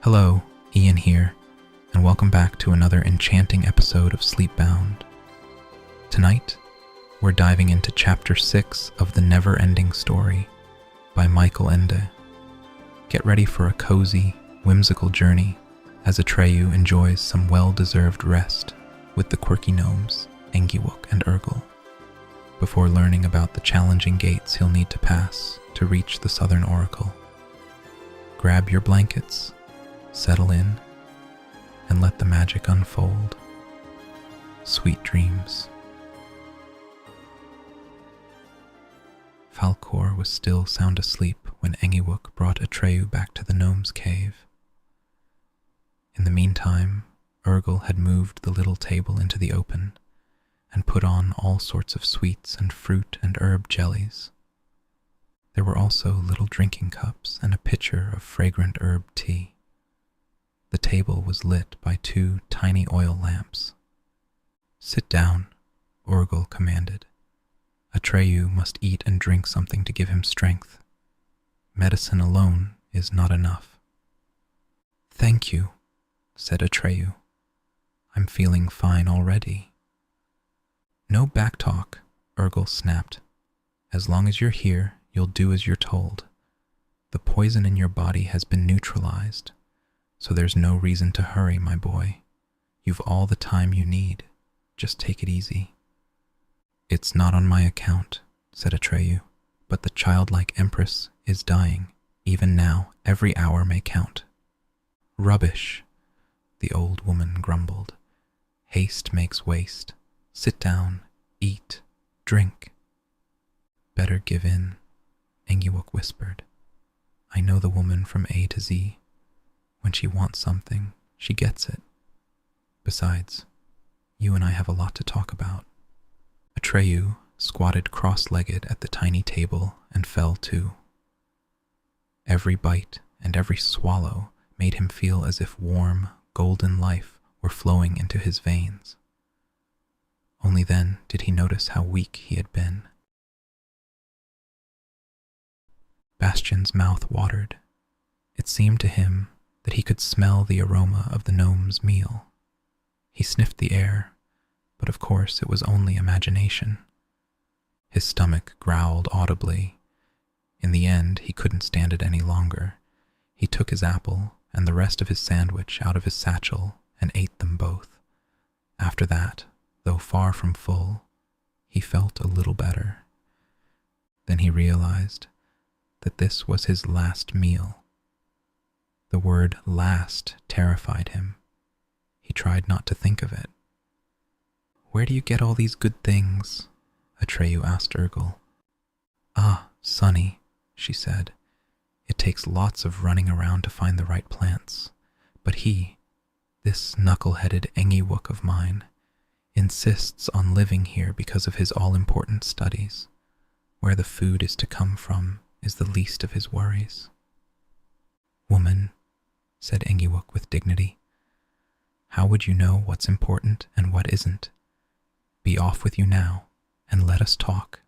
Hello, Ian here, and welcome back to another enchanting episode of Sleepbound. Tonight, we're diving into Chapter 6 of the Neverending Story by Michael Ende. Get ready for a cozy, whimsical journey as Atreyu enjoys some well-deserved rest with the quirky gnomes, Engiwook and Urgle, before learning about the challenging gates he'll need to pass to reach the Southern Oracle. Grab your blankets, settle in, and let the magic unfold. Sweet dreams. Falkor was still sound asleep when Engiwook brought Atreyu back to the gnome's cave. In the meantime, Urgle had moved the little table into the open and put on all sorts of sweets and fruit and herb jellies. There were also little drinking cups and a pitcher of fragrant herb tea. The table was lit by 2 tiny oil lamps. "Sit down," Urgle commanded. "Atreyu must eat and drink something to give him strength. Medicine alone is not enough." "Thank you," said Atreyu. "I'm feeling fine already." "No backtalk," Urgle snapped. "As long as you're here, you'll do as you're told. The poison in your body has been neutralized, so there's no reason to hurry, my boy. You've all the time you need. Just take it easy." "It's not on my account," said Atreyu, "but the childlike empress is dying. Even now, every hour may count." "Rubbish," the old woman grumbled. "Haste makes waste. Sit down, eat, drink." "Better give in," Engiwook whispered. "I know the woman from A to Z. When she wants something, she gets it. Besides, you and I have a lot to talk about." Atreyu squatted cross-legged at the tiny table and fell to. Every bite and every swallow made him feel as if warm, golden life were flowing into his veins. Only then did he notice how weak he had been. Bastian's mouth watered. It seemed to him that he could smell the aroma of the gnome's meal. He sniffed the air, but of course it was only imagination. His stomach growled audibly. In the end, he couldn't stand it any longer. He took his apple and the rest of his sandwich out of his satchel and ate them both. After that, though far from full, he felt a little better. Then he realized that this was his last meal. The word last terrified him. He tried not to think of it. "Where do you get all these good things?" Atreyu asked Urgle. "Ah, Sonny," she said. "It takes lots of running around to find the right plants. But this knuckle-headed Engiwook of mine, insists on living here because of his all-important studies. Where the food is to come from is the least of his worries." "Woman," said Engiwook with dignity, "how would you know what's important and what isn't? Be off with you now, and let us talk."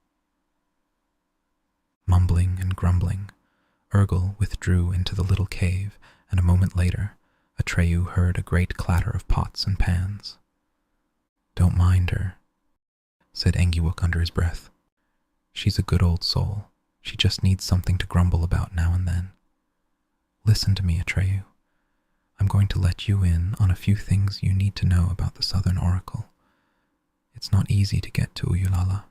Mumbling and grumbling, Urgle withdrew into the little cave, and a moment later, Atreyu heard a great clatter of pots and pans. "Don't mind her," said Engiwook under his breath. "She's a good old soul. She just needs something to grumble about now and then. Listen to me, Atreyu. I'm going to let you in on a few things you need to know about the Southern Oracle. It's not easy to get to Uyulala.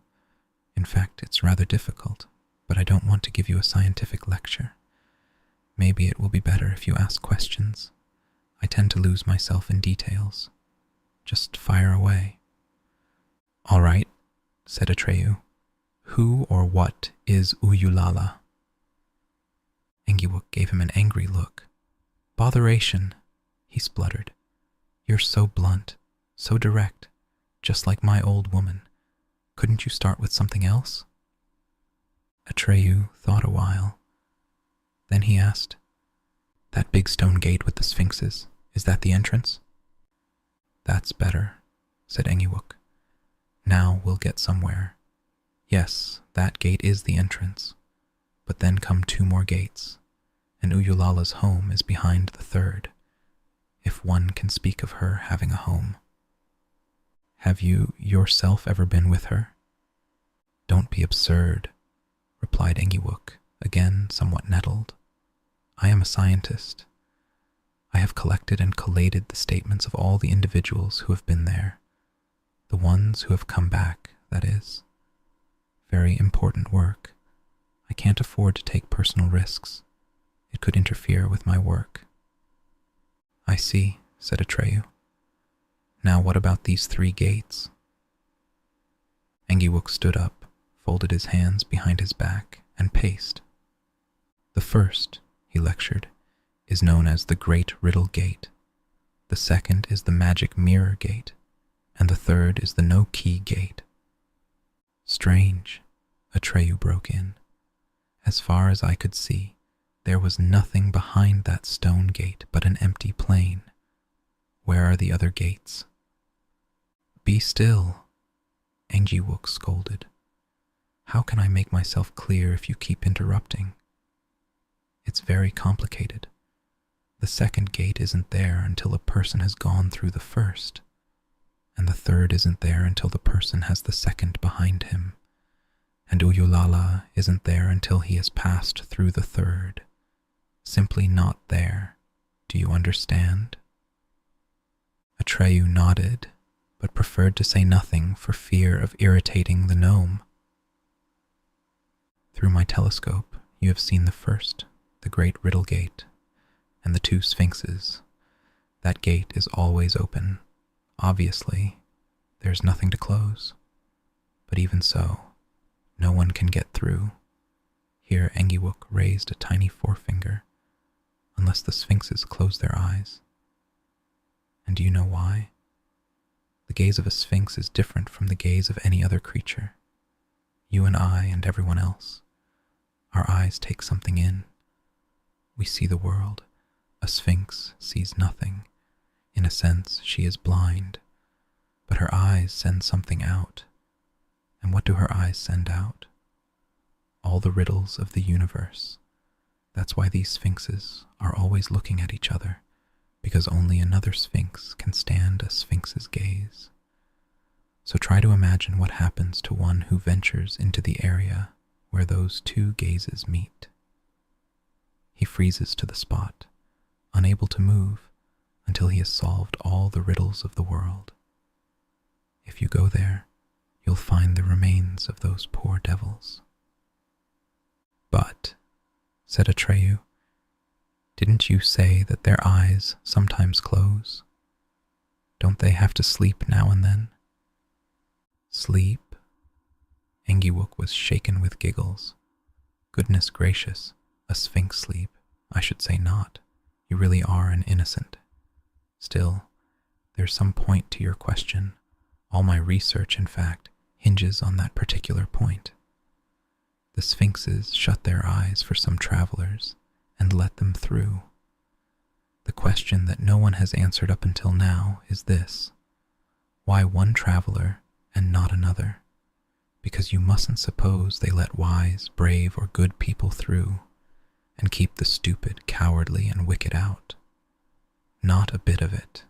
In fact, it's rather difficult, but I don't want to give you a scientific lecture. Maybe it will be better if you ask questions. I tend to lose myself in details. Just fire away." "All right," said Atreyu. "Who or what is Uyulala?" Engiwook gave him an angry look. "Botheration," he spluttered. "You're so blunt, so direct, just like my old woman. Couldn't you start with something else?" Atreyu thought a while. Then he asked, "That big stone gate with the Sphinxes, is that the entrance?" "That's better," said Engiwook. "Now we'll get somewhere. Yes, that gate is the entrance, but then come 2 more gates, and Uyulala's home is behind the third, if one can speak of her having a home. Have you yourself ever been with her? Don't be absurd, replied Engiwook, again somewhat nettled. I am a scientist. I have collected and collated the statements of all the individuals who have been there, the ones who have come back, that is. Very important work. I can't afford to take personal risks. It could interfere with my work. I see, said Atreyu. Now what about these 3 gates? Engiwook stood up, folded his hands behind his back, and paced. The first, he lectured, is known as the Great Riddle Gate. The second is the Magic Mirror Gate, and the third is the No-Key Gate. Strange, Atreyu broke in. As far as I could see, there was nothing behind that stone gate but an empty plain. Where are the other gates? Be still, Engiwook scolded. How can I make myself clear if you keep interrupting? It's very complicated. The second gate isn't there until a person has gone through the first, and the third isn't there until the person has the second behind him, and Uyulala isn't there until he has passed through the third. Simply not there. Do you understand? Atreyu nodded, but preferred to say nothing for fear of irritating the gnome. Through my telescope, you have seen the first, the Great Riddle Gate, and the 2 Sphinxes. That gate is always open. Obviously, there's nothing to close. But even so, no one can get through. Here Engiwook raised a tiny forefinger, unless the Sphinxes close their eyes. And do you know why? The gaze of a Sphinx is different from the gaze of any other creature. You and I and everyone else. Our eyes take something in. We see the world. A Sphinx sees nothing. In a sense, she is blind. But her eyes send something out. And what do her eyes send out? All the riddles of the universe. That's why these Sphinxes are always looking at each other, because only another Sphinx can stand a Sphinx's gaze. So try to imagine what happens to one who ventures into the area where those 2 gazes meet. He freezes to the spot, unable to move until he has solved all the riddles of the world. If you go there, you'll find the remains of those poor devils. But, said Atreyu, didn't you say that their eyes sometimes close? Don't they have to sleep now and then? Sleep? Engiwook was shaken with giggles. Goodness gracious, a Sphinx sleep. I should say not. You really are an innocent. Still, there's some point to your question. All my research, in fact, hinges on that particular point. The Sphinxes shut their eyes for some travelers and let them through. The question that no one has answered up until now is this: why one traveler and not another? Because you mustn't suppose they let wise, brave, or good people through and keep the stupid, cowardly, and wicked out. Not a bit of it.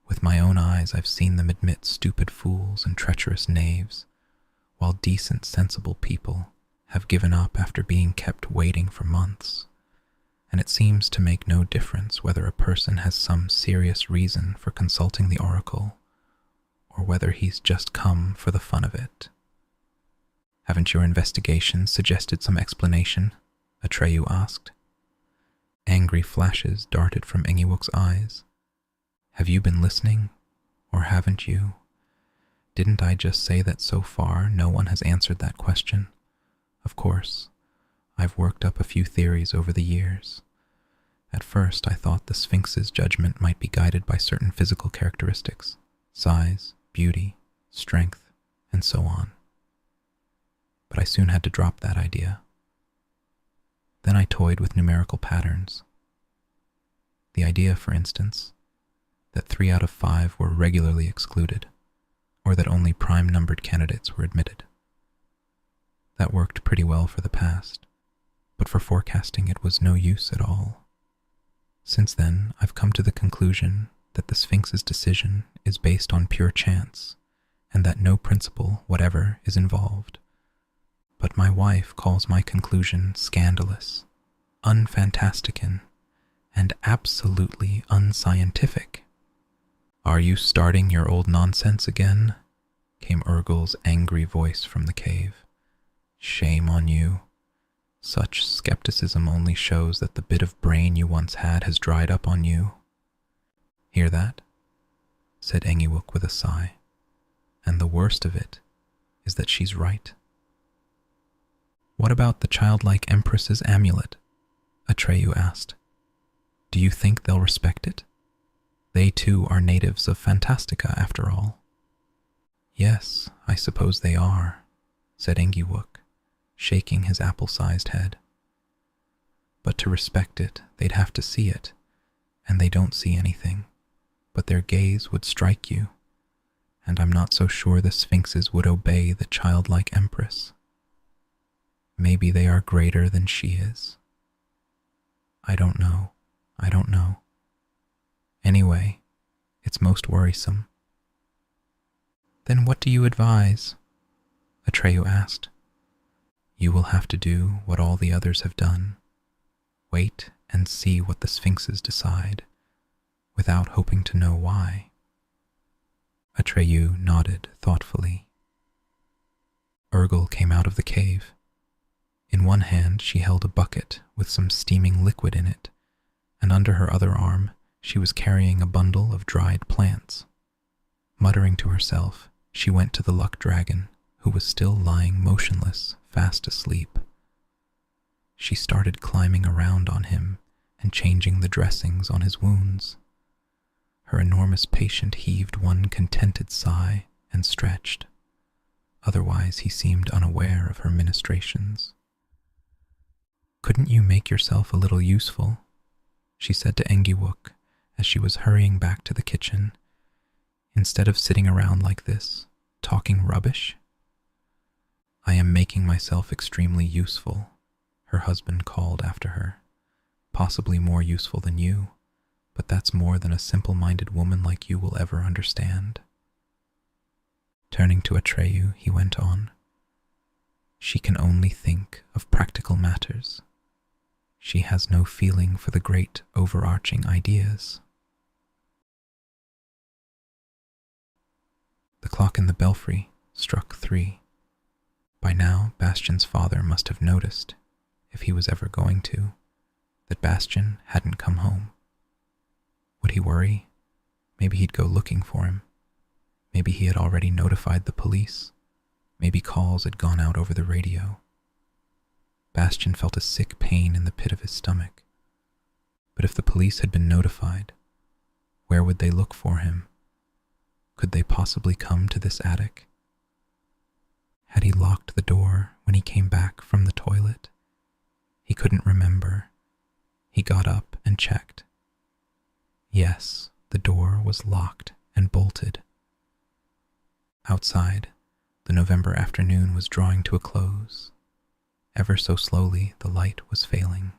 With my own eyes I've seen them admit stupid fools and treacherous knaves, while decent, sensible people have given up after being kept waiting for months. And it seems to make no difference whether a person has some serious reason for consulting the oracle, or whether he's just come for the fun of it. Haven't your investigations suggested some explanation? Atreyu asked. Angry flashes darted from Engiwook's eyes. Have you been listening, or haven't you? Didn't I just say that so far no one has answered that question? Of course, I've worked up a few theories over the years. At first I thought the Sphinx's judgment might be guided by certain physical characteristics, size, beauty, strength, and so on. But I soon had to drop that idea. Then I toyed with numerical patterns. The idea, for instance, that 3 out of 5 were regularly excluded, or that only prime-numbered candidates were admitted. That worked pretty well for the past, but but for forecasting it was no use at all. Since then, I've come to the conclusion that the Sphinx's decision is based on pure chance, and that no principle whatever is involved. But my wife calls my conclusion scandalous, unfantastican, and absolutely unscientific. "Are you starting your old nonsense again?" came Urgel's angry voice from the cave. "Shame on you. Such skepticism only shows that the bit of brain you once had has dried up on you." "Hear that?" said Engiwook with a sigh. "And the worst of it is that she's right." "What about the childlike Empress's amulet?" Atreyu asked. "Do you think they'll respect it? They too are natives of Fantastica, after all." "Yes, I suppose they are," said Engiwook, shaking his apple-sized head. "But to respect it, they'd have to see it, and they don't see anything, but their gaze would strike you, and I'm not so sure the Sphinxes would obey the childlike Empress. Maybe they are greater than she is. I don't know. Anyway, it's most worrisome." "Then what do you advise?" Atreyu asked. "You will have to do what all the others have done. Wait and see what the Sphinxes decide, without hoping to know why." Atreyu nodded thoughtfully. Urgel came out of the cave. In one hand she held a bucket with some steaming liquid in it, and under her other arm she was carrying a bundle of dried plants. Muttering to herself, she went to the luckdragon, who was still lying motionless, fast asleep. She started climbing around on him and changing the dressings on his wounds. Her enormous patient heaved one contented sigh and stretched. Otherwise he seemed unaware of her ministrations. "Couldn't you make yourself a little useful?" she said to Engiwook as she was hurrying back to the kitchen. "Instead of sitting around like this, talking rubbish?" "I am making myself extremely useful," her husband called after her. "Possibly more useful than you, but that's more than a simple-minded woman like you will ever understand." Turning to Atreyu, he went on. "She can only think of practical matters. She has no feeling for the great overarching ideas." The clock in the belfry struck 3. By now, Bastian's father must have noticed, if he was ever going to, that Bastian hadn't come home. Would he worry? Maybe he'd go looking for him. Maybe he had already notified the police. Maybe calls had gone out over the radio. Bastian felt a sick pain in the pit of his stomach. But if the police had been notified, where would they look for him? Could they possibly come to this attic? Had he locked the door when he came back from the toilet? He couldn't remember. He got up and checked. Yes, the door was locked and bolted. Outside, the November afternoon was drawing to a close. Ever so slowly, the light was failing.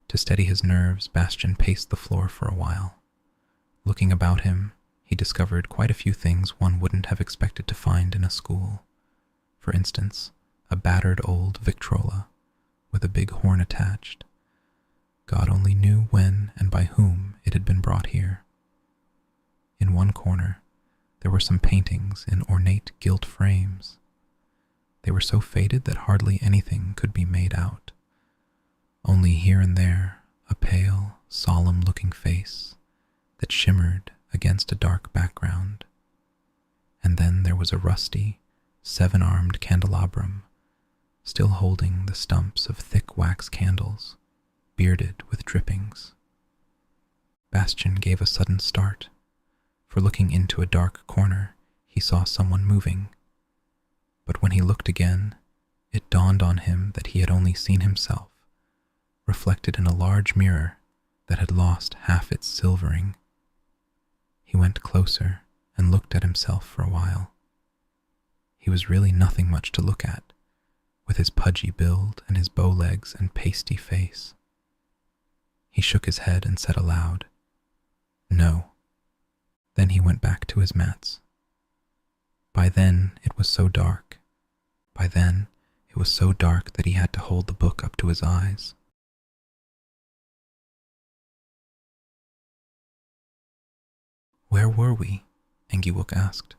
To steady his nerves, Bastian paced the floor for a while. Looking about him, he discovered quite a few things one wouldn't have expected to find in a school. For instance, a battered old Victrola with a big horn attached. God only knew when and by whom it had been brought here. In one corner, there were some paintings in ornate gilt frames. They were so faded that hardly anything could be made out. Only here and there, a pale, solemn-looking face that shimmered against a dark background. And then there was a rusty, 7-armed candelabrum, still holding the stumps of thick wax candles, bearded with drippings. Bastian gave a sudden start, for looking into a dark corner, he saw someone moving. But when he looked again, it dawned on him that he had only seen himself, reflected in a large mirror that had lost half its silvering. He went closer and looked at himself for a while. He was really nothing much to look at, with his pudgy build and his bow legs and pasty face. He shook his head and said aloud, "No." Then he went back to his mats. By then it was so dark. By then it was so dark that he had to hold the book up to his eyes. "Where were we?" Engiwook asked.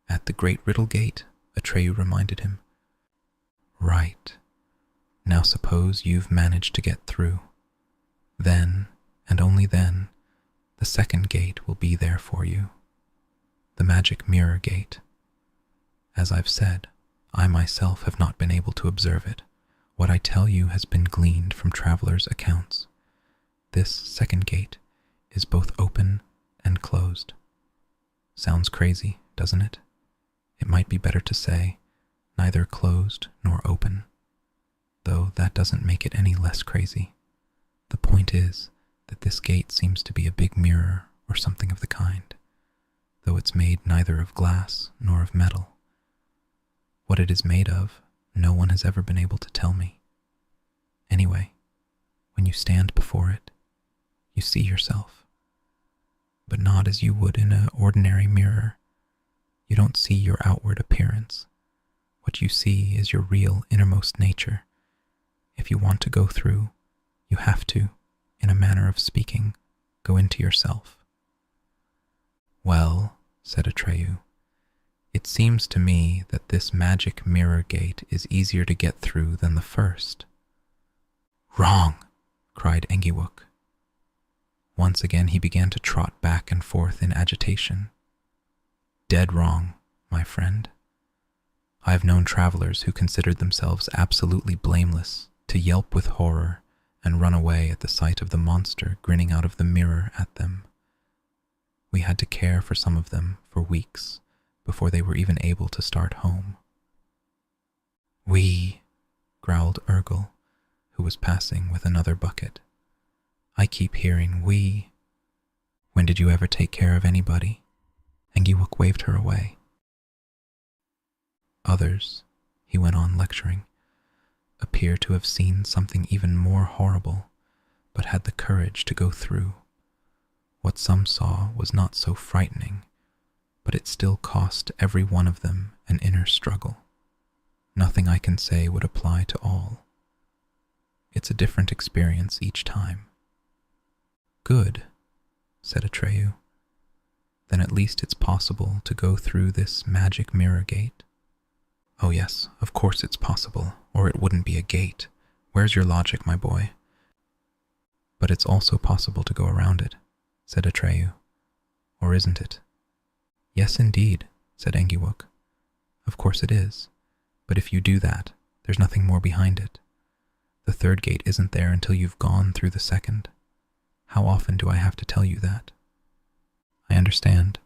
"At the Great Riddle Gate," Atreyu reminded him. "Right. Now suppose you've managed to get through. Then, and only then, the second gate will be there for you. The magic mirror gate. As I've said, I myself have not been able to observe it. What I tell you has been gleaned from travelers' accounts. This second gate is both open and closed. Sounds crazy, doesn't it? It might be better to say, neither closed nor open, though that doesn't make it any less crazy. The point is that this gate seems to be a big mirror or something of the kind, though it's made neither of glass nor of metal. What it is made of, no one has ever been able to tell me. Anyway, when you stand before it, you see yourself, but not as you would in an ordinary mirror. You don't see your outward appearance. What you see is your real innermost nature. If you want to go through, you have to, in a manner of speaking, go into yourself." "Well," said Atreyu, "it seems to me that this magic mirror gate is easier to get through than the first." "Wrong!" cried Engiwook. Once again he began to trot back and forth in agitation. "Dead wrong, my friend. I have known travelers who considered themselves absolutely blameless to yelp with horror and run away at the sight of the monster grinning out of the mirror at them. We had to care for some of them for weeks before they were even able to start home." "We," growled Urgle, who was passing with another bucket. "I keep hearing we. When did you ever take care of anybody?" Engiwook waved her away. "Others," he went on lecturing, "appear to have seen something even more horrible, but had the courage to go through. What some saw was not so frightening, but it still cost every one of them an inner struggle. Nothing I can say would apply to all. It's a different experience each time." "Good," said Atreyu. "Then at least it's possible to go through this magic mirror gate." "Oh yes, of course it's possible, or it wouldn't be a gate. Where's your logic, my boy?" "But it's also possible to go around it," said Atreyu. "Or isn't it?" "Yes, indeed," said Engiwook. "Of course it is. But if you do that, there's nothing more behind it. The third gate isn't there until you've gone through the second. How often do I have to tell you that?" "I understand.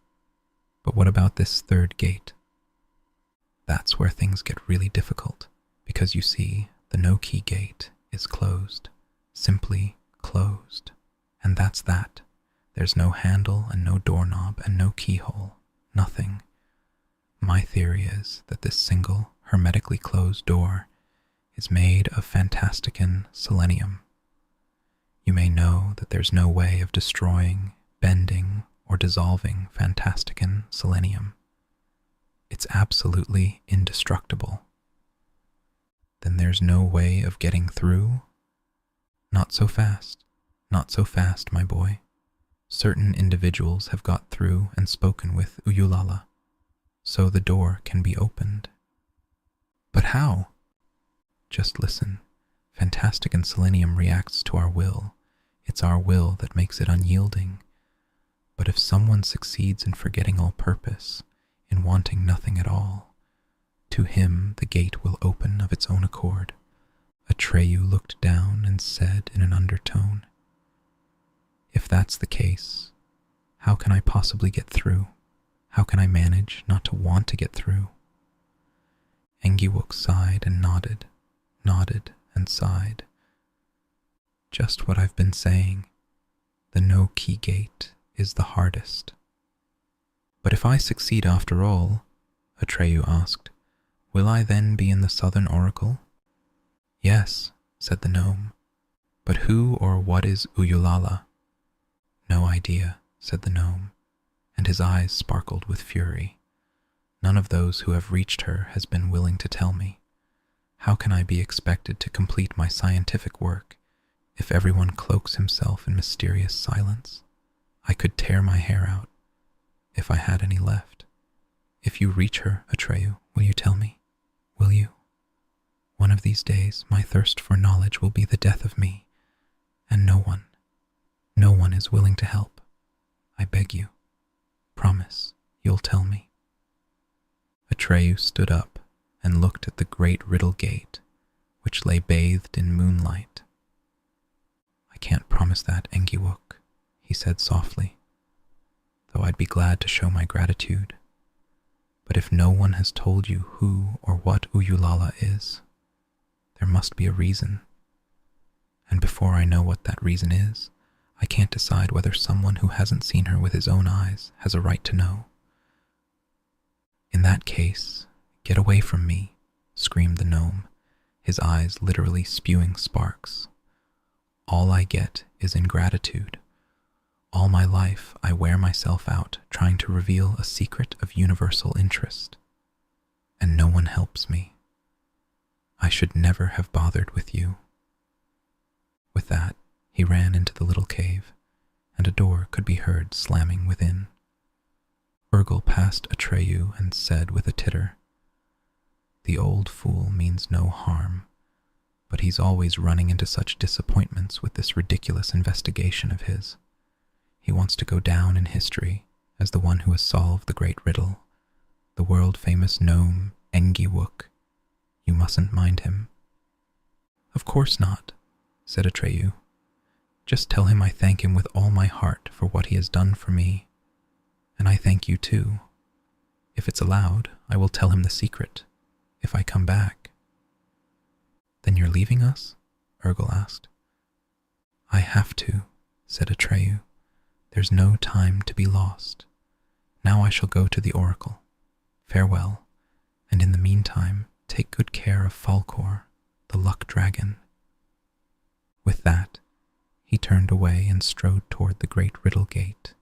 But what about this third gate?" "That's where things get really difficult, because you see, the no-key gate is closed. Simply closed. And that's that. There's no handle and no doorknob and no keyhole. Nothing. My theory is that this single, hermetically closed door is made of fantastican selenium. You may know that there's no way of destroying, bending, or dissolving fantastican selenium. It's absolutely indestructible. Then there's no way of getting through? Not so fast. Not so fast, my boy. Certain individuals have got through and spoken with Uyulala, so the door can be opened." "But how?" "Just listen. Fantastican selenium reacts to our will. It's our will that makes it unyielding. But if someone succeeds in forgetting all purpose, in wanting nothing at all, to him the gate will open of its own accord." Atreyu looked down and said in an undertone, "If that's the case, how can I possibly get through? How can I manage not to want to get through?" Engiwook sighed and nodded and sighed. "Just what I've been saying. The no-key gate is the hardest." "But if I succeed after all," Atreyu asked, "will I then be in the Southern Oracle Yes, said the gnome. But who or what is Uyulala? No idea, said the gnome, and his eyes sparkled with fury. None of those who have reached her has been willing to tell me. How can I be expected to complete my scientific work if everyone cloaks himself in mysterious silence? I could tear my hair out, if I had any left. If you reach her, Atreyu, will you tell me? Will you? One of these days, my thirst for knowledge will be the death of me, and no one is willing to help. I beg you, promise you'll tell me. Atreyu stood up and looked at the great riddle gate, which lay bathed in moonlight. I can't promise that, Engiwook, he said softly, though I'd be glad to show my gratitude. But if no one has told you who or what Uyulala is, there must be a reason. And before I know what that reason is, I can't decide whether someone who hasn't seen her with his own eyes has a right to know. In that case, get away from me, screamed the gnome, his eyes literally spewing sparks. All I get is ingratitude. All my life I wear myself out trying to reveal a secret of universal interest, and no one helps me. I should never have bothered with you. With that, he ran into the little cave, and a door could be heard slamming within. Urgal passed Atreyu and said with a titter, "The old fool means no harm, but he's always running into such disappointments with this ridiculous investigation of his. He wants to go down in history as the one who has solved the great riddle, the world-famous gnome Engiwook. You mustn't mind him." "Of course not," said Atreyu. "Just tell him I thank him with all my heart for what he has done for me, and I thank you too. If it's allowed, I will tell him the secret, if I come back." "Then you're leaving us?" Urgal asked. "I have to," said Atreyu. "There's no time to be lost. Now I shall go to the oracle. Farewell, and in the meantime, take good care of Falkor, the luckdragon." With that, he turned away and strode toward the great riddle gate.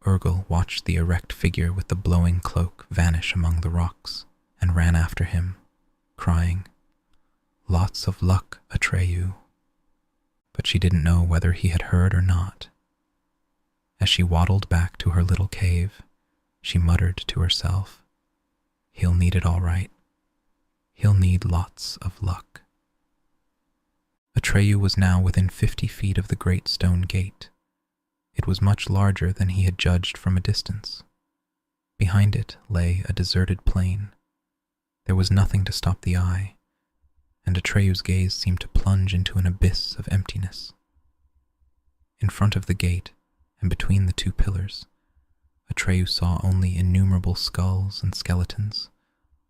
Urgal watched the erect figure with the blowing cloak vanish among the rocks and ran after him, crying, "Lots of luck, Atreyu." But she didn't know whether he had heard or not. As she waddled back to her little cave, she muttered to herself, "He'll need it all right. He'll need lots of luck." Atreyu was now within 50 feet of the great stone gate. It was much larger than he had judged from a distance. Behind it lay a deserted plain. There was nothing to stop the eye, and Atreyu's gaze seemed to plunge into an abyss of emptiness. In front of the gate, and between the two pillars, Atreyu saw only innumerable skulls and skeletons,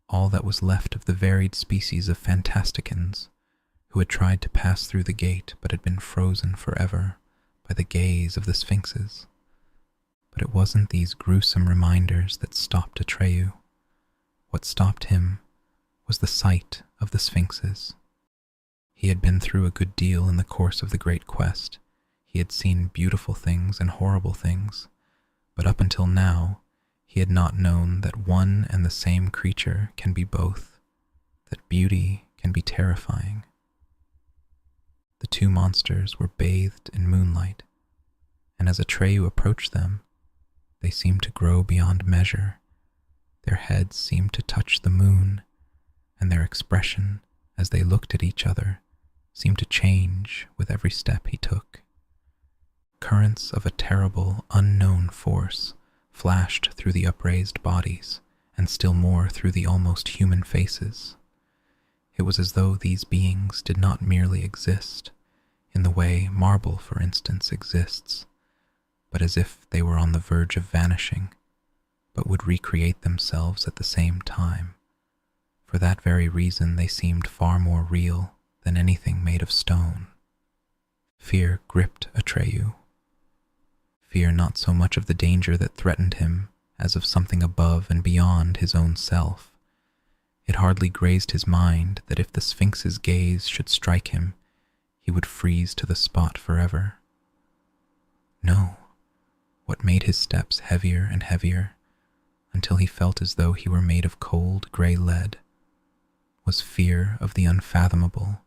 all that was left of the varied species of fantasticans who had tried to pass through the gate but had been frozen forever by the gaze of the Sphinxes. But it wasn't these gruesome reminders that stopped Atreyu. What stopped him was the sight of the Sphinxes. He had been through a good deal in the course of the great quest. He had seen beautiful things and horrible things, but up until now, he had not known that one and the same creature can be both, that beauty can be terrifying. The two monsters were bathed in moonlight, and as Atreyu approached them, they seemed to grow beyond measure. Their heads seemed to touch the moon, and their expression, as they looked at each other, seemed to change with every step he took. Currents of a terrible, unknown force flashed through the upraised bodies, and still more through the almost human faces. It was as though these beings did not merely exist, in the way marble, for instance, exists, but as if they were on the verge of vanishing, but would recreate themselves at the same time. For that very reason they seemed far more real than anything made of stone. Fear gripped Atreyu. Fear not so much of the danger that threatened him as of something above and beyond his own self. It hardly grazed his mind that if the Sphinx's gaze should strike him, he would freeze to the spot forever. No, what made his steps heavier and heavier, until he felt as though he were made of cold grey lead, was fear of the unfathomable,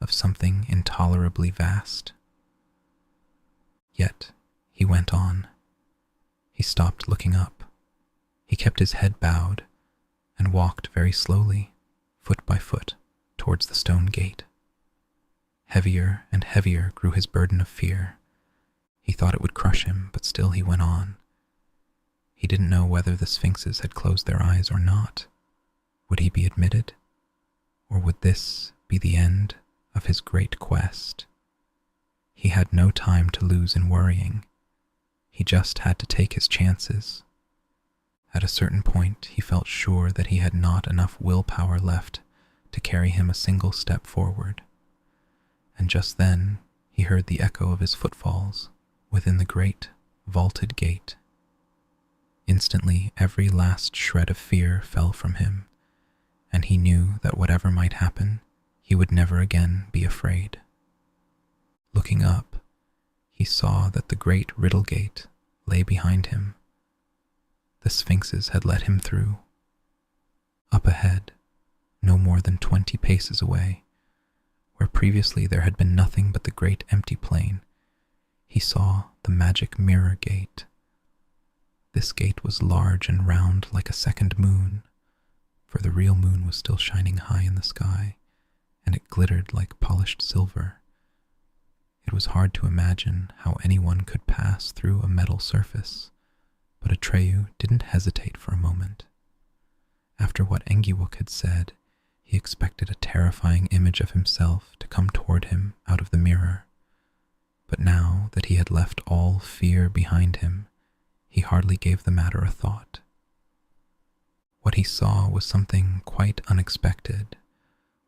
of something intolerably vast. Yet he went on. He stopped looking up. He kept his head bowed and walked very slowly, foot by foot, towards the stone gate. Heavier and heavier grew his burden of fear. He thought it would crush him, but still he went on. He didn't know whether the Sphinxes had closed their eyes or not. Would he be admitted? Or would this be the end of his great quest? He had no time to lose in worrying. He just had to take his chances. At a certain point, he felt sure that he had not enough willpower left to carry him a single step forward. And just then, he heard the echo of his footfalls within the great, vaulted gate. Instantly, every last shred of fear fell from him, and he knew that whatever might happen, he would never again be afraid. Looking up, he saw that the great riddle gate lay behind him. The Sphinxes had let him through. Up ahead, no more than 20 paces away, where previously there had been nothing but the great empty plain, he saw the magic mirror gate. This gate was large and round like a second moon, for the real moon was still shining high in the sky, and it glittered like polished silver. It was hard to imagine how anyone could pass through a metal surface, but Atreyu didn't hesitate for a moment. After what Engiwook had said, he expected a terrifying image of himself to come toward him out of the mirror. But now that he had left all fear behind him, he hardly gave the matter a thought. What he saw was something quite unexpected,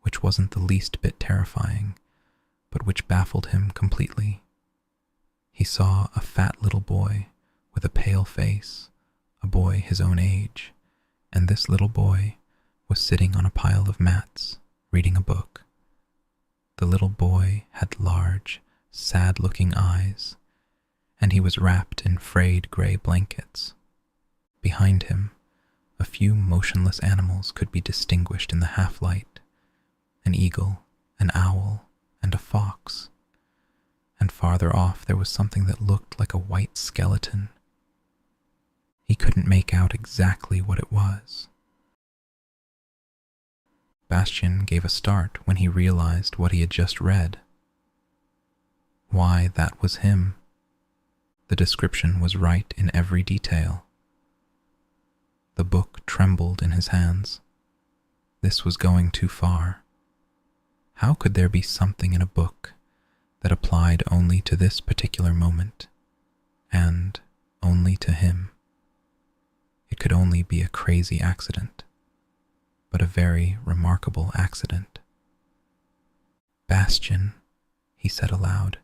which wasn't the least bit terrifying, but which baffled him completely. He saw a fat little boy with a pale face, a boy his own age, and this little boy was sitting on a pile of mats, reading a book. The little boy had large, sad-looking eyes, and he was wrapped in frayed grey blankets. Behind him, a few motionless animals could be distinguished in the half-light: an eagle, an owl, and a fox. And farther off there was something that looked like a white skeleton. He couldn't make out exactly what it was. Bastian gave a start when he realized what he had just read. Why, that was him. The description was right in every detail. The book trembled in his hands. This was going too far. How could there be something in a book that applied only to this particular moment, and only to him? It could only be a crazy accident, but a very remarkable accident. "Bastian," he said aloud,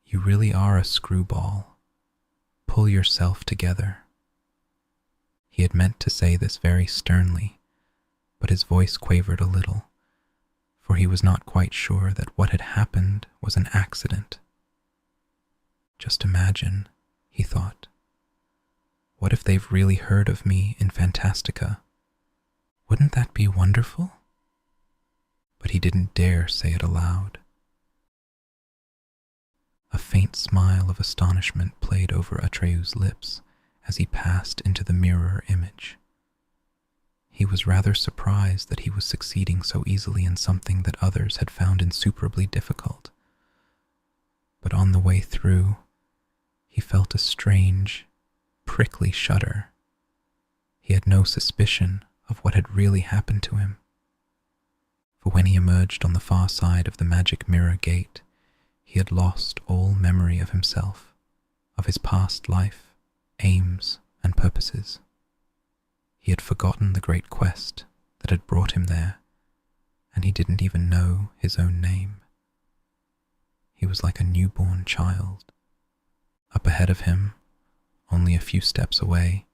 "you really are a screwball. Pull yourself together." He had meant to say this very sternly, but his voice quavered a little, for he was not quite sure that what had happened was an accident. Just imagine, he thought. What if they've really heard of me in Fantastica? Wouldn't that be wonderful? But he didn't dare say it aloud. A faint smile of astonishment played over Atreyu's lips as he passed into the mirror image. He was rather surprised that he was succeeding so easily in something that others had found insuperably difficult. But on the way through, he felt a strange, prickly shudder. He had no suspicion of what had really happened to him. For when he emerged on the far side of the magic mirror gate, he had lost all memory of himself, of his past life, aims, and purposes. He had forgotten the great quest that had brought him there, and he didn't even know his own name. He was like a newborn child. Up ahead of him, only a few steps away,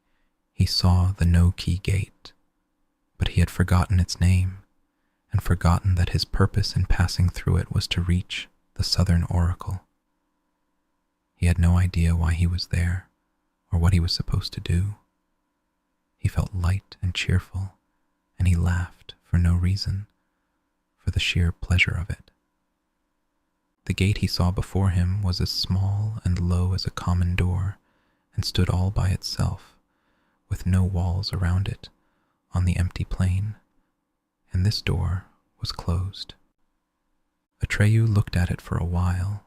he saw the no-key gate, but he had forgotten its name, and forgotten that his purpose in passing through it was to reach the Southern Oracle. He had no idea why he was there, or what he was supposed to do. He felt light and cheerful, and he laughed for no reason, for the sheer pleasure of it. The gate he saw before him was as small and low as a common door, and stood all by itself, with no walls around it, on the empty plain, and this door was closed. Atreyu looked at it for a while.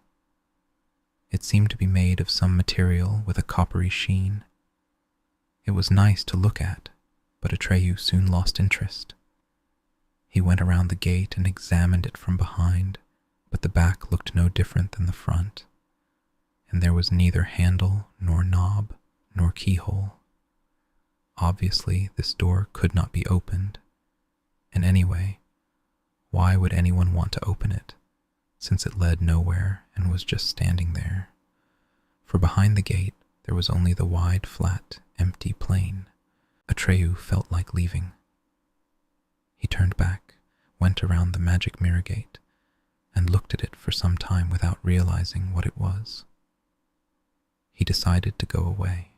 It seemed to be made of some material with a coppery sheen. It was nice to look at, but Atreyu soon lost interest. He went around the gate and examined it from behind, but the back looked no different than the front, and there was neither handle nor knob nor keyhole. Obviously, this door could not be opened, and anyway, why would anyone want to open it, since it led nowhere and was just standing there? For behind the gate there was only the wide, flat, empty plain. Atreyu felt like leaving. He turned back, went around the magic mirror gate, and looked at it for some time without realizing what it was. He decided to go away.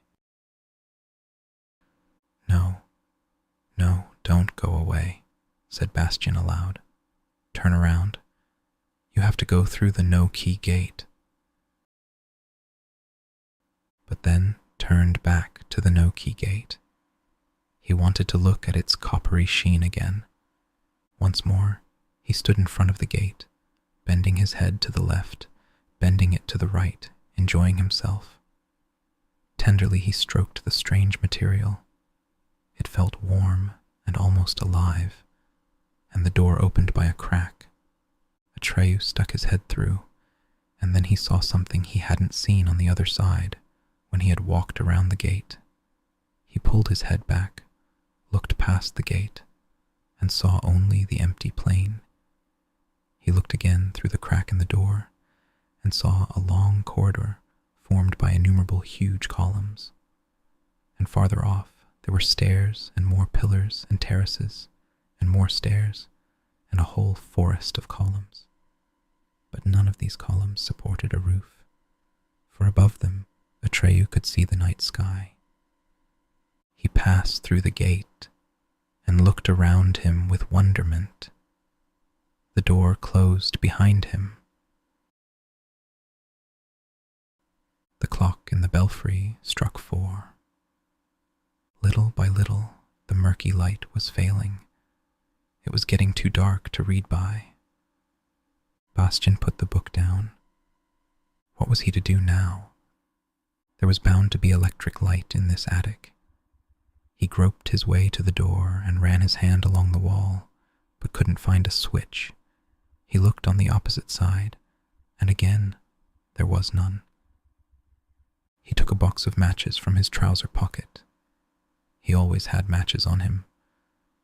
No, don't go away, said Bastian aloud. Turn around. You have to go through the no-key gate. But then turned back to the no-key gate. He wanted to look at its coppery sheen again. Once more, he stood in front of the gate, bending his head to the left, bending it to the right, enjoying himself. Tenderly he stroked the strange material. It felt warm and almost alive, and the door opened by a crack. Atreyu stuck his head through, and then he saw something he hadn't seen on the other side when he had walked around the gate. He pulled his head back, looked past the gate, and saw only the empty plain. He looked again through the crack in the door and saw a long corridor formed by innumerable huge columns. And farther off, there were stairs and more pillars and terraces and more stairs and a whole forest of columns. But none of these columns supported a roof, for above them Atreyu could see the night sky. He passed through the gate and looked around him with wonderment. The door closed behind him. The clock in the belfry struck 4. Little by little, the murky light was failing. It was getting too dark to read by. Bastian put the book down. What was he to do now? There was bound to be electric light in this attic. He groped his way to the door and ran his hand along the wall, but couldn't find a switch. He looked on the opposite side, and again there was none. He took a box of matches from his trouser pocket. He always had matches on him,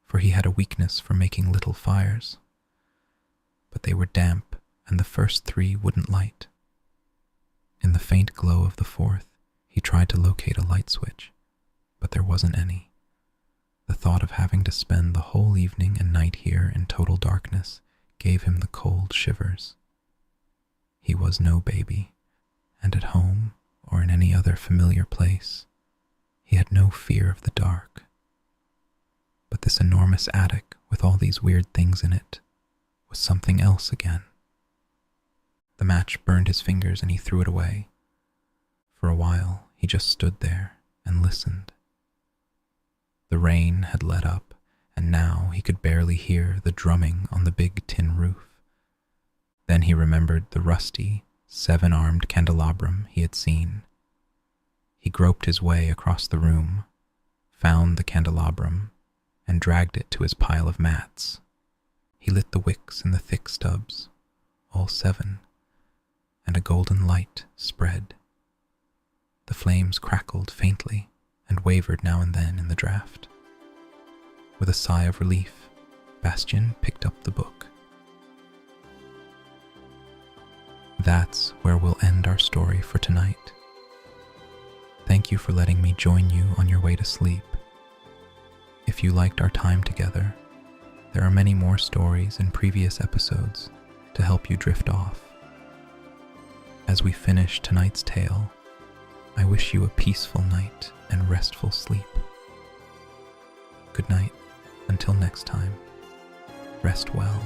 for he had a weakness for making little fires. But they were damp, and the first 3 wouldn't light. In the faint glow of the 4th, he tried to locate a light switch, but there wasn't any. The thought of having to spend the whole evening and night here in total darkness gave him the cold shivers. He was no baby, and at home or in any other familiar place, he had no fear of the dark. But this enormous attic with all these weird things in it was something else again. The match burned his fingers and he threw it away. For a while, he just stood there and listened. The rain had let up, and now he could barely hear the drumming on the big tin roof. Then he remembered the rusty, 7-armed candelabrum he had seen. He groped his way across the room, found the candelabrum, and dragged it to his pile of mats. He lit the wicks in the thick stubs, all 7, and a golden light spread. The flames crackled faintly and wavered now and then in the draught. With a sigh of relief, Bastian picked up the book. That's where we'll end our story for tonight. Thank you for letting me join you on your way to sleep. If If you liked our time together, there are many more stories in previous episodes to help you drift off. As we finish tonight's tale, I wish you a peaceful night and restful sleep. Good night. Until next time, rest well.